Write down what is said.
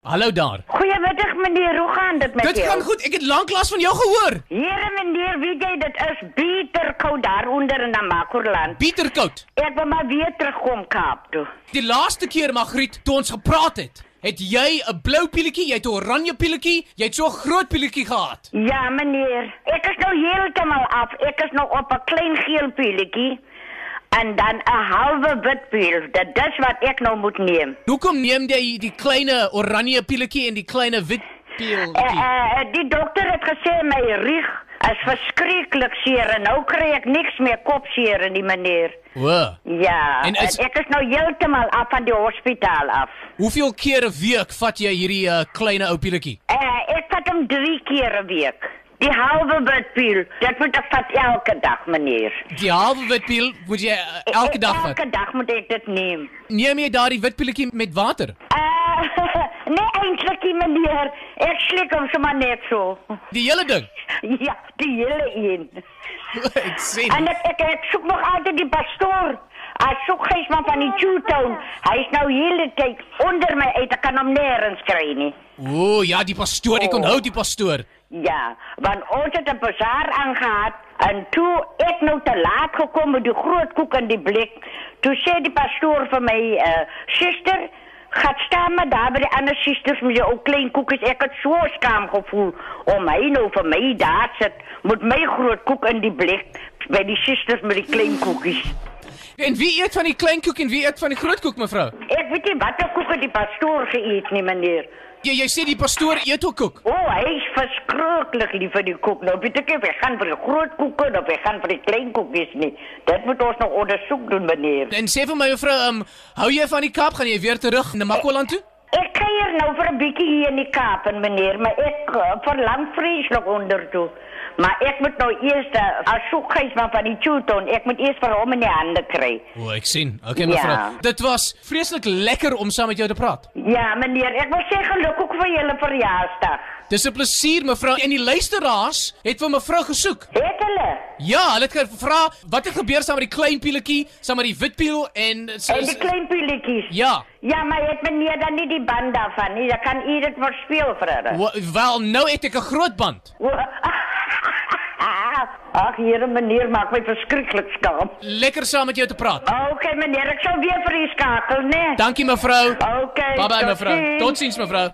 Hallo daar. Goeiemiddag meneer, hoe gaan dit met jou? Dit gaan goed, ek het lanklaas van jou gehoor. Here meneer, weet jy, dit is bitter koud daaronder in Namakoland. Bieterkoud. Ek wil maar weer terugkom Kaap toe. Die laaste keer, Margriet, toe ons gepraat het jy 'n blou pilletjie, jy het 'n oranje pilletjie, jy het so 'n groot pilletjie gehad. Ja meneer, ek is nou heeltemal af. Ek is nou op 'n klein geel pilletjie. En dan 'n halwe wit pil. Dit is wat ek nou moet neem. Hoekom neem jy die kleine oranje pilletjie en die kleine wit pilletjie? Die dokter het gesê my rug is verskriklik seer en nou kry ek niks meer kopseer nie meneer. O. Ja, en ek is nou heeltemal af van die hospitaal af. Hoeveel keer 'n week vat jy hierdie kleine ou pilletjie? Ek vat hom 3 keer 'n week. Die halve witpil, dat moet ek vat elke dag, meneer. Die halve witpil moet jy elke dag vat? Elke dag moet ek dit neem. Neem jy daardie witpilletjie met water? Nee, eintlik nie, meneer. Ek slik hom sommer net so. Die hele ding? Ja, die hele een. Ek sien. En ek soek nog altyd die pastoor. Hy soek Gysman van die Jewtown. Hy is nou hele tyd onder my uit. Ek kan hom nêrens kry nie. O, ja, die pastoor. Ek onthou die pastoor. Ja, want ons het 'n bazaar aangehad en toe ek nou te laat gekom met die groot koek in die blik. Toe sê die pastoor vir my, suster, gaan staan maar daar by die ander susters met jou klein koekies. Ek het so skaam gevoel om hy nou vir my daar sit met my groot koek in die blik by die susters met die klein koekies. En wie eet van die klein koek en wie eet van die groot koek, mevrou? Ek weet nie watter koek het die pastoor geëet nie, meneer. Jy sê die pastoor eet ook koek? Hy is verskriklik lief vir die koek. Nou weet ek, we gaan vir die groot koeke of we gaan vir die klein koekies nie. Dit moet ons nog ondersoek doen, meneer. En sê vir my, mevrou, hou jy van die Kaap? Gaan jy weer terug na Namakoland toe? Ek kuier nou vir 'n bietjie hier in die Kaap, meneer, maar ek verlang vreeslik onder toe. Maar ek moet nou eers as soek Gysman van die Jewtown, ek moet eers vir hom in die hande kry. O, ek sien. Okay, mevrou. Ja. Dit was vreeslik lekker om saam met jou te praat. Ja, meneer, ek wil sê geluk ook vir julle verjaarsdag. Dis 'n plesier, mevrou. En die luisteraars het vir mevrou gesoek. Het hulle? Ja, hulle het gevra wat het gebeur saam met die klein pilletjie, saam met die wit piel en die klein pilletjies. Ja. Ja, maar het meneer dan nie die band daarvan nie. Dan kan u dit verspeel vir hulle. Wel, nou het ek 'n groot band. Ag, here meneer, maak my verskriklik skaam. Lekker saam met jou te praat. Okay, meneer, ek sal weer vir u skakel, né? Dankie, mevrou. Okay. Bye bye, mevrou. Totsiens, mevrou.